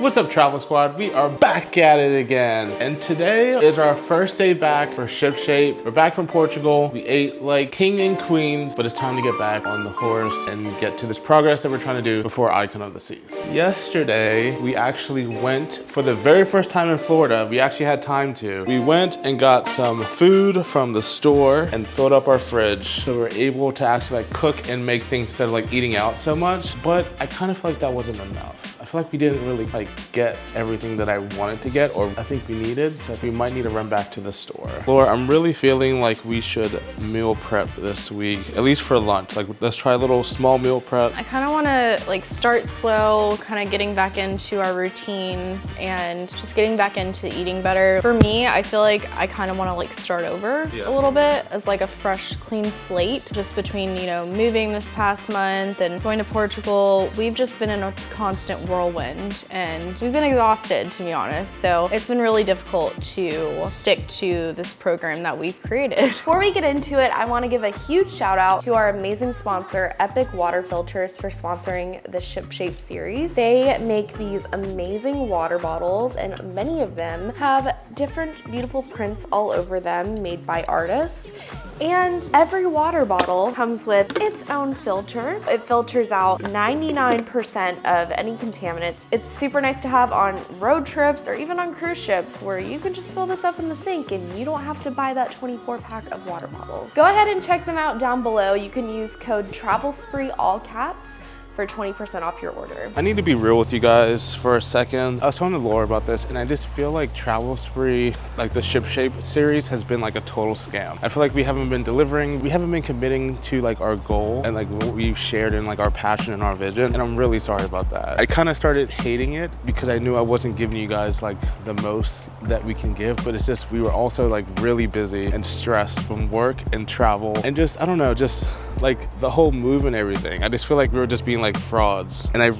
What's up, Travel Squad? We are back at it again. And today is our first day back for ShipShape. We're back from Portugal. We ate like king and queens, but it's time to get back on the horse and get to this progress that we're trying to do before Icon of the Seas. Yesterday, we actually went for the very first time in Florida. We actually had time to. We went and got some food from the store and filled up our fridge. So we're able to actually like cook and make things instead of like eating out so much. But I kind of feel like that wasn't enough. I feel like we didn't really like get everything that I wanted to get, or I think we needed, so we might need to run back to the store. Laura, I'm really feeling like we should meal prep this week, at least for lunch. Like, let's try a little small meal prep. I kind of want to like start slow, kind of getting back into our routine and just getting back into eating better. For me, I feel like I kind of want to like start over a little bit as like a fresh, clean slate, just between, you know, moving this past month and going to Portugal. We've just been in a constant whirlwind and we've been exhausted, to be honest. So it's been really difficult to stick to this program that we've created. Before we get into it, I want to give a huge shout out to our amazing sponsor, Epic Water Filters, for sponsoring the ShipShape series. They make these amazing water bottles and many of them have different beautiful prints all over them made by artists. And every water bottle comes with its own filter. It filters out 99% of any contaminants. It's super nice to have on road trips or even on cruise ships where you can just fill this up in the sink and you don't have to buy that 24-pack of water bottles. Go ahead and check them out down below. You can use code TravelSpree, all caps, for 20% off your order. I need to be real with you guys for a second. I was talking to Laura about this and I just feel like TravelSpree, like the ShipShape series, has been like a total scam. I feel like we haven't been delivering, we haven't been committing to like our goal and like what we've shared in like our passion and our vision, and I'm really sorry about that. I kind of started hating it because I knew I wasn't giving you guys like the most that we can give, but it's just we were also like really busy and stressed from work and travel and just, I don't know, just like the whole move and everything. I just feel like we were just being like frauds, and I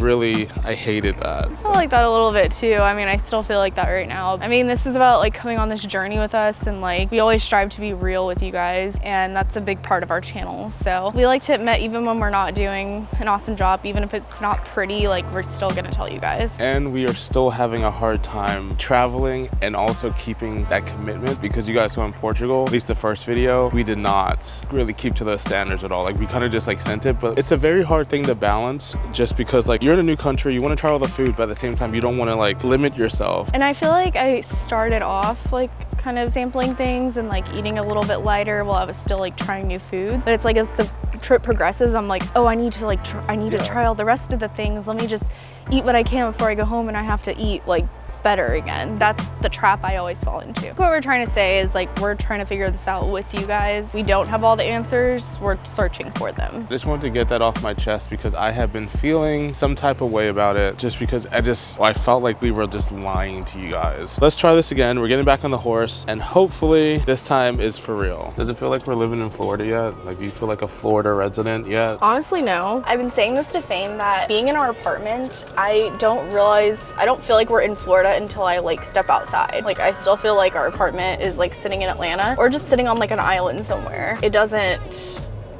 hated that. I feel like that a little bit too. I mean, I still feel like that right now. I mean, this is about like coming on this journey with us, and like we always strive to be real with you guys, and that's a big part of our channel. So we like to admit, even when we're not doing an awesome job, even if it's not pretty, like we're still gonna tell you guys. And we are still having a hard time traveling and also keeping that commitment, because you guys saw in Portugal, at least the first video, we did not really keep to those standards at all. Like we kind of just like sent it, but it's a very hard thing to balance, just because like you're in a new country, you want to try all the food, but at the same time you don't want to like limit yourself. And I feel like I started off like kind of sampling things and like eating a little bit lighter while I was still like trying new food. But it's like as the trip progresses, I'm like, oh, I need to like try all the rest of the things. Let me just eat what I can before I go home and I have to eat like better again. That's the trap I always fall into. What we're trying to say is like we're trying to figure this out with you guys. We don't have all the answers, we're searching for them. I just wanted to get that off my chest because I have been feeling some type of way about it, just because I felt like we were just lying to you guys. Let's try this again. We're getting back on the horse and hopefully this time is for real. Does it feel like we're living in Florida yet? Like, do you feel like a Florida resident yet? Honestly, no. I've been saying this to Fane that being in our apartment, I don't feel like we're in Florida until I like step outside. Like I still feel like our apartment is like sitting in Atlanta or just sitting on like an island somewhere. It doesn't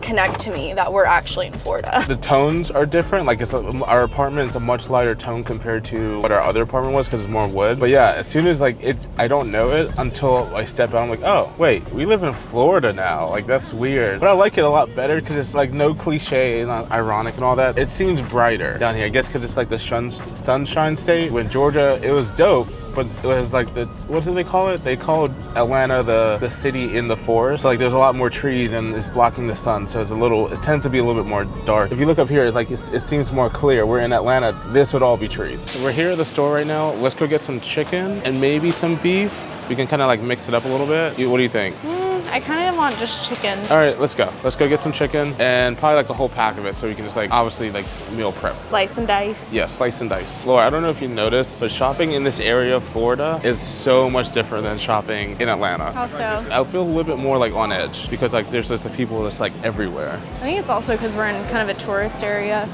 connect to me that we're actually in Florida. The tones are different. Like our apartment is a much lighter tone compared to what our other apartment was because it's more wood. But yeah, as soon as like I don't know it until I step out. I'm like, oh wait, we live in Florida now. Like that's weird. But I like it a lot better because it's like no cliche, not ironic and all that. It seems brighter down here. I guess because it's like the sunshine state. When Georgia, it was dope, but it was like what do they call it? They called Atlanta the city in the forest. So like there's a lot more trees and it's blocking the sun. So it tends to be a little bit more dark. If you look up here, like it seems more clear. We're in Atlanta, this would all be trees. So we're here at the store right now. Let's go get some chicken and maybe some beef. We can kind of like mix it up a little bit. What do you think? I kind of want just chicken. All right, let's go. Let's go get some chicken and probably like the whole pack of it so we can just like obviously like meal prep. Slice and dice. Yeah, slice and dice. Laura, I don't know if you noticed, but shopping in this area of Florida is so much different than shopping in Atlanta. How so? I feel a little bit more like on edge because like there's just people that's like everywhere. I think it's also because we're in kind of a tourist area.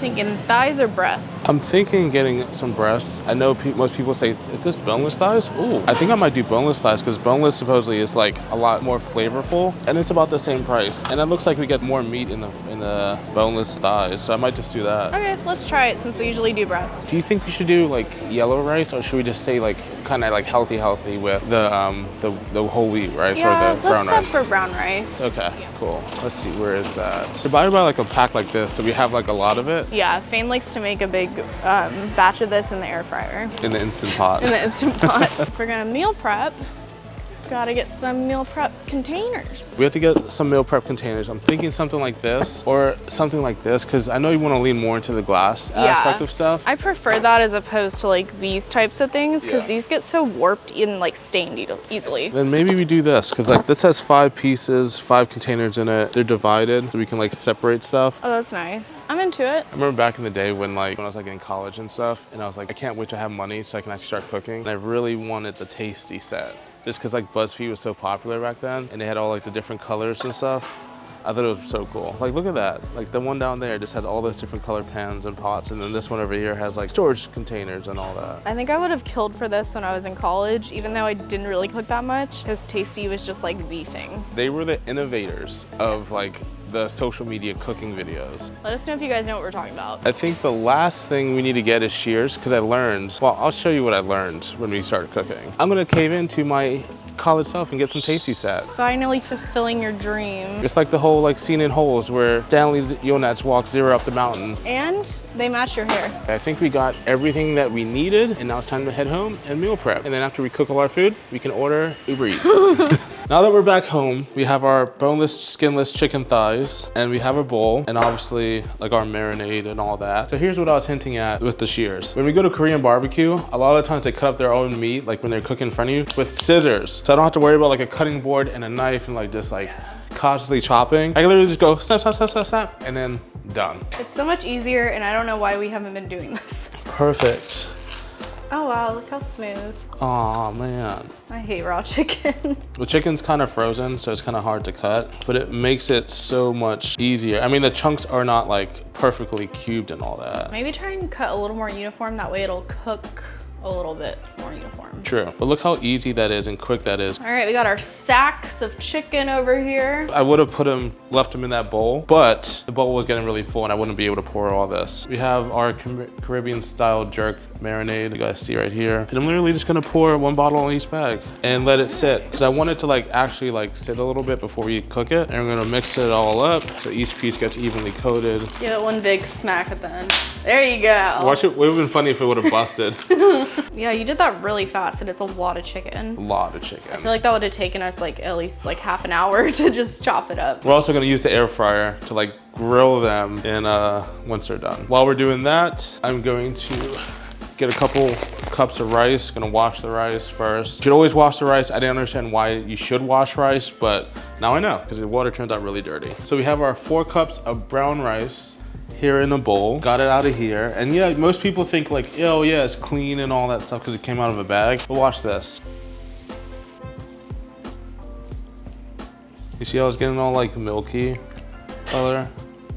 Thinking thighs or breasts? I'm thinking getting some breasts. I know most people say, is this boneless thighs? Ooh, I think I might do boneless thighs because boneless supposedly is like a lot more flavorful and it's about the same price. And it looks like we get more meat in the boneless thighs. So I might just do that. Okay, let's try it since we usually do breast. Do you think we should do like yellow rice or should we just stay like kind of like healthy with the whole wheat rice or the brown rice? Let's opt for brown rice. Okay, cool. Let's see, where is that? So buy like a pack like this so we have like a lot of it. Yeah, Fain likes to make a big batch of this in the air fryer. In the Instant Pot. In the Instant Pot. If we're gonna meal prep, gotta get some meal prep containers. We have to get some meal prep containers. I'm thinking something like this or something like this because I know you want to lean more into the glass aspect of stuff. I prefer that as opposed to like these types of things because these get so warped and like stained easily. Then maybe we do this because like this has 5 pieces, 5 containers in it. They're divided so we can like separate stuff. Oh, that's nice. I'm into it. I remember back in the day when I was like in college and stuff and I was like, I can't wait to have money so I can actually start cooking. And I really wanted the tasty set. Just because like BuzzFeed was so popular back then and they had all like the different colors and stuff. I thought it was so cool. Like look at that. Like the one down there just has all those different colored pans and pots and then this one over here has like storage containers and all that. I think I would have killed for this when I was in college even though I didn't really cook that much because Tasty was just like the thing. They were the innovators of like the social media cooking videos. Let us know if you guys know what we're talking about. I think the last thing we need to get is shears because I'll show you what I learned when we started cooking. I'm gonna cave into my college self and get some Tasty set. Finally fulfilling your dream. It's like the whole like scene in Holes where Stanley Yonats walks Zero up the mountain. And they match your hair. I think we got everything that we needed and now it's time to head home and meal prep. And then after we cook all our food, we can order Uber Eats. Now that we're back home, we have our boneless, skinless chicken thighs and we have a bowl and obviously like our marinade and all that. So here's what I was hinting at with the shears. When we go to Korean barbecue, a lot of times they cut up their own meat, like when they're cooking in front of you with scissors. So I don't have to worry about like a cutting board and a knife and like just like cautiously chopping. I can literally just go snap, snap, snap, snap, snap, and then done. It's so much easier and I don't know why we haven't been doing this. Perfect. Oh wow, look how smooth. Oh man. I hate raw chicken. The chicken's kind of frozen, so it's kind of hard to cut, but it makes it so much easier. I mean, the chunks are not like perfectly cubed and all that. Maybe try and cut a little more uniform, that way it'll cook a little bit more uniform. True, but look how easy that is and quick that is. All right, we got our sacks of chicken over here. I would have left them in that bowl, but the bowl was getting really full and I wouldn't be able to pour all this. We have our Caribbean style jerk marinade, you guys see right here. And I'm literally just gonna pour 1 bottle on each bag and let it sit. Because I want it to like actually like sit a little bit before we cook it. And we're gonna mix it all up so each piece gets evenly coated. Give it one big smack at the end. There you go. Watch it, it would have been funny if it would have busted. Yeah, you did that really fast and it's a lot of chicken. A lot of chicken. I feel like that would have taken us like at least like half an hour to just chop it up. We're also gonna use the air fryer to like grill them in once they're done. While we're doing that, I'm going to get a couple cups of rice. Gonna wash the rice first. You should always wash the rice. I didn't understand why you should wash rice, but now I know because the water turns out really dirty. So we have our 4 cups of brown rice here in a bowl. Got it out of here. And yeah, most people think like, oh yeah, it's clean and all that stuff because it came out of a bag. But watch this. You see how it's getting all like milky color?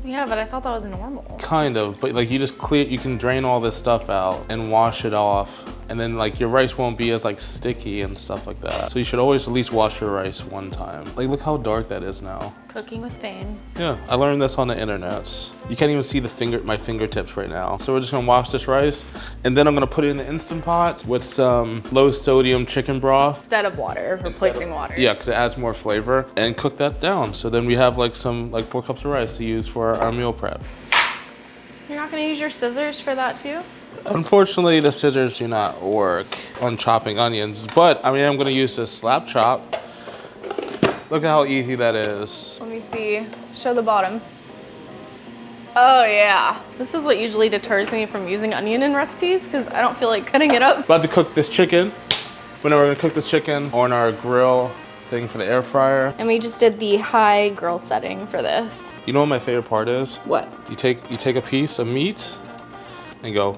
Yeah, but I thought that was normal. Kind of, but like you just you can drain all this stuff out and wash it off. And then like your rice won't be as like sticky and stuff like that. So you should always at least wash your rice 1 time. Like look how dark that is now. Cooking with Fain. Yeah, I learned this on the internet. You can't even see my fingertips right now. So we're just gonna wash this rice and then I'm gonna put it in the Instant Pot with some low sodium chicken broth. Instead of water, replacing water. Yeah, because it adds more flavor and cook that down. So then we have like 4 cups of rice to use for our meal prep. You're not gonna use your scissors for that too? Unfortunately, the scissors do not work on chopping onions, but I mean, I'm gonna use this slap chop. Look at how easy that is. Let me see. Show the bottom. Oh yeah. This is what usually deters me from using onion in recipes because I don't feel like cutting it up. About to cook this chicken. We're gonna cook this chicken on our grill thing for the air fryer. And we just did the high grill setting for this. You know what my favorite part is? What? You take a piece of meat and go.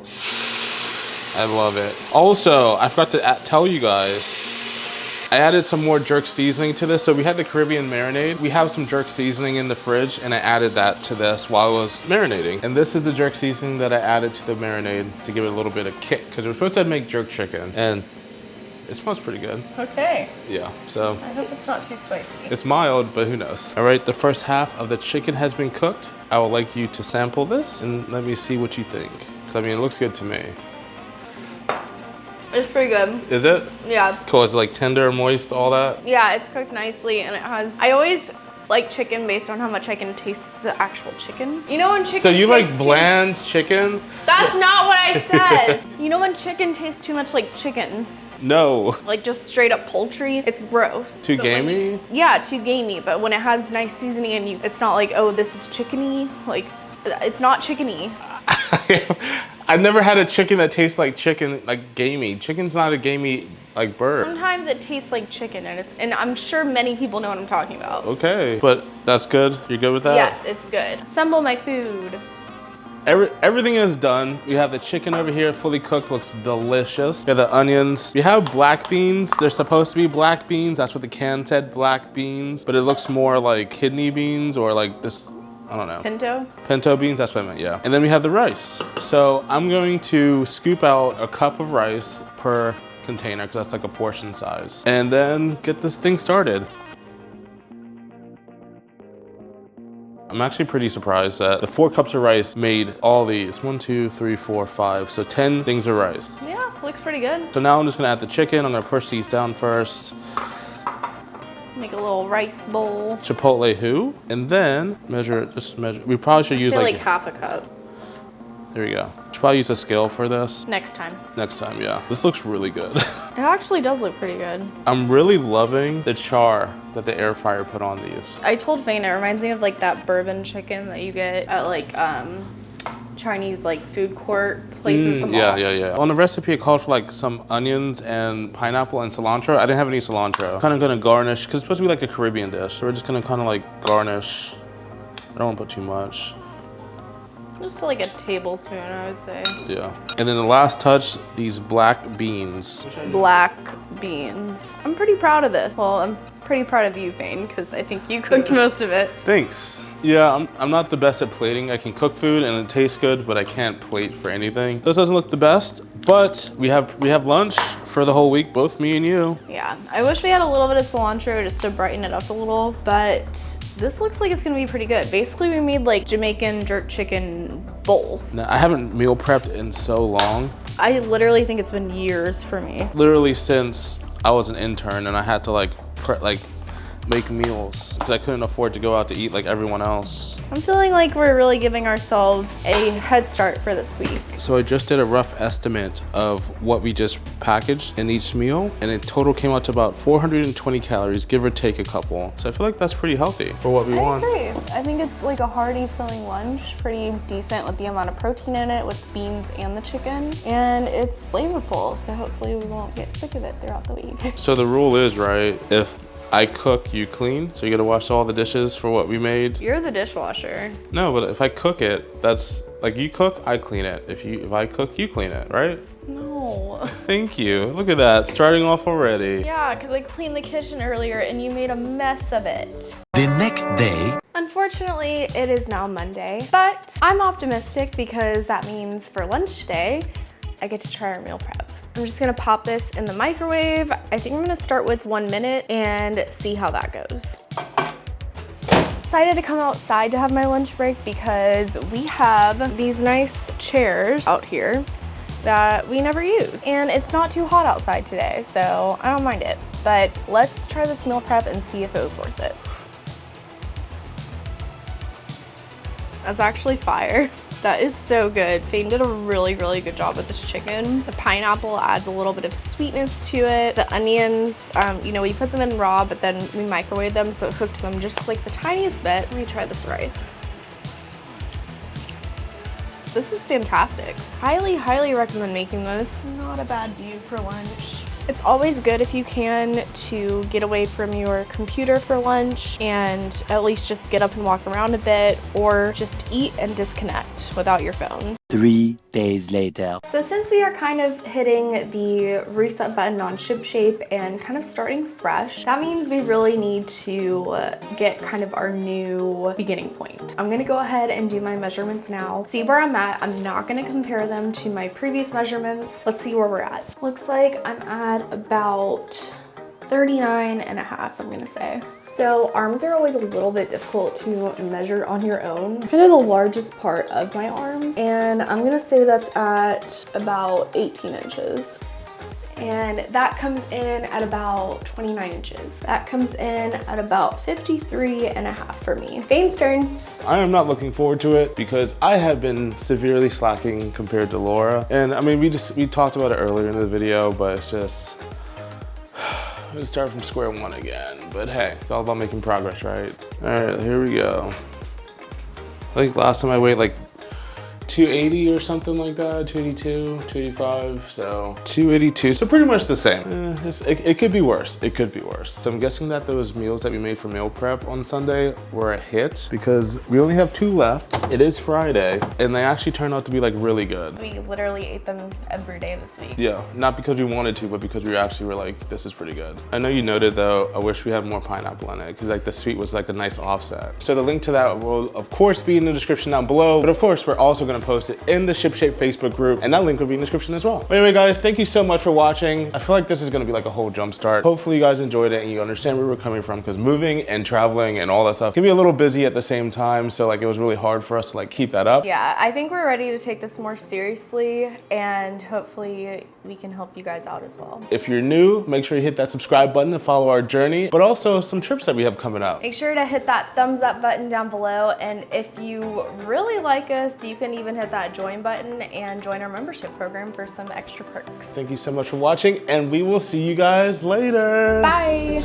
I love it. Also, I forgot to tell you guys, I added some more jerk seasoning to this. So we had the Caribbean marinade. We have some jerk seasoning in the fridge and I added that to this while I was marinating. And this is the jerk seasoning that I added to the marinade to give it a little bit of kick because we're supposed to make jerk chicken and it smells pretty good. Okay. Yeah, so. I hope it's not too spicy. It's mild, but who knows. All right, the first half of the chicken has been cooked. I would like you to sample this and let me see what you think. Because I mean, it looks good to me. It's pretty good. Is it? Yeah. Cool, is it like tender, moist, all that? Yeah, it's cooked nicely and it has, I always like chicken based on how much I can taste the actual chicken. You know when chicken So you like tastes bland chicken? That's not what I said. You know when chicken tastes too much like chicken? No. Like just straight up poultry, it's gross. Too gamey? Yeah, too gamey, but when it has nice seasoning and it's not like, oh, this is chickeny, like, it's not chickeny. I've never had a chicken that tastes like chicken, like gamey. Chicken's not a gamey, like bird. Sometimes it tastes like chicken and I'm sure many people know what I'm talking about. Okay, but that's good? You're good with that? Yes, it's good. Assemble my food. Everything is done. We have the chicken over here, fully cooked, looks delicious. We have the onions. We have black beans. They're supposed to be black beans. That's what the can said, black beans. But it looks more like kidney beans or like this, I don't know. Pinto? Pinto beans, that's what I meant, yeah. And then we have the rice. So I'm going to scoop out a cup of rice per container because that's like a portion size. And then get this thing started. I'm actually pretty surprised that the 4 cups of rice made all these. 1, 2, 3, 4, 5. So 10 things of rice. Yeah, looks pretty good. So now I'm just gonna add the chicken. I'm gonna push these down first. Make a little rice bowl. Chipotle who? And then measure it, just measure. We probably should use Say like half a cup. There you go. Should probably use a scale for this. Next time. Next time, yeah. This looks really good. It actually does look pretty good. I'm really loving the char that the air fryer put on these. I told Fain it reminds me of like that bourbon chicken that you get at like Chinese like food court places at the mall. Yeah. On the recipe it called for like some onions and pineapple and cilantro. I didn't have any cilantro. Kind of gonna garnish, because it's supposed to be like a Caribbean dish. So we're just gonna kind of like garnish. I don't want to put too much. Just like a tablespoon, I would say. Yeah. And then the last touch, these black beans. Black beans. I'm pretty proud of this. Well, I'm pretty proud of you, Fain, because I think you cooked most of it. Thanks. Yeah, I'm not the best at plating. I can cook food and it tastes good, but I can't plate for anything. This doesn't look the best, but we have lunch for the whole week, both me and you. Yeah, I wish we had a little bit of cilantro just to brighten it up a little, but this looks like it's gonna be pretty good. Basically, we made like Jamaican jerk chicken bowls. Now, I haven't meal prepped in so long. I literally think it's been years for me. Literally since I was an intern and I had to like make meals because I couldn't afford to go out to eat like everyone else. I'm feeling like we're really giving ourselves a head start for this week. So I just did a rough estimate of what we just packaged in each meal, and it total came out to about 420 calories, give or take a couple. So I feel like that's pretty healthy for what we want. I agree. I think it's like a hearty, filling lunch, pretty decent with the amount of protein in it, with beans and the chicken, and it's flavorful, so hopefully we won't get sick of it throughout the week. So the rule is, right, if I cook, you clean. So you gotta wash all the dishes for what we made. You're the dishwasher. No, but if I cook it, that's like you cook, I clean it. If I cook, you clean it, right? No. Thank you. Look at that, starting off already. Yeah, because I cleaned the kitchen earlier and you made a mess of it. The next day. Unfortunately, it is now Monday, but I'm optimistic because that means for lunch today, I get to try our meal prep. I'm just gonna pop this in the microwave. I think I'm gonna start with 1 minute and see how that goes. Decided to come outside to have my lunch break because we have these nice chairs out here that we never use. And it's not too hot outside today, so I don't mind it. But let's try this meal prep and see if it was worth it. That's actually fire. That is so good. Fain did a really, really good job with this chicken. The pineapple adds a little bit of sweetness to it. The onions, you know, we put them in raw, but then we microwave them, so it cooked them just like the tiniest bit. Let me try this rice. This is fantastic. Highly, highly recommend making this. Not a bad view for lunch. It's always good if you can to get away from your computer for lunch and at least just get up and walk around a bit, or just eat and disconnect without your phone. 3 days later. So since we are kind of hitting the reset button on ShipShape and kind of starting fresh, that means we really need to get kind of our new beginning point. I'm gonna go ahead and do my measurements now, see where I'm at. I'm not gonna compare them to my previous measurements. Let's see where we're at. Looks like I'm at about 39 and a half, I'm gonna say. So arms are always a little bit difficult to measure on your own. Kind of the largest part of my arm. And I'm gonna say that's at about 18 inches. And that comes in at about 29 inches. That comes in at about 53 and a half for me. Fain's turn. I am not looking forward to it because I have been severely slacking compared to Laura. And I mean, we talked about it earlier in the video, but it's just, I'm gonna start from square one again. But hey, it's all about making progress, right? All right, here we go. I think last time I weighed like 280 or something like that, 282, 285, so 282, so pretty much the same. It could be worse, it could be worse. So I'm guessing that those meals that we made for meal prep on Sunday were a hit because we only have 2 left. It is Friday, and they actually turned out to be like really good. We literally ate them every day this week. Yeah, not because we wanted to, but because we actually were like, this is pretty good. I know you noted though, I wish we had more pineapple in it because like the sweet was like a nice offset. So the link to that will of course be in the description down below, but of course we're also gonna post it in the ShipShape Facebook group, and that link will be in the description as well. But anyway guys, thank you so much for watching. I feel like this is gonna be like a whole jump start. Hopefully you guys enjoyed it and you understand where we're coming from, because moving and traveling and all that stuff can be a little busy at the same time, so like it was really hard for us to like keep that up. Yeah, I think we're ready to take this more seriously, and hopefully we can help you guys out as well. If you're new, make sure you hit that subscribe button to follow our journey, but also some trips that we have coming up. Make sure to hit that thumbs up button down below, and if you really like us, you can even hit that join button and join our membership program for some extra perks. Thank you so much for watching, and we will see you guys later. Bye.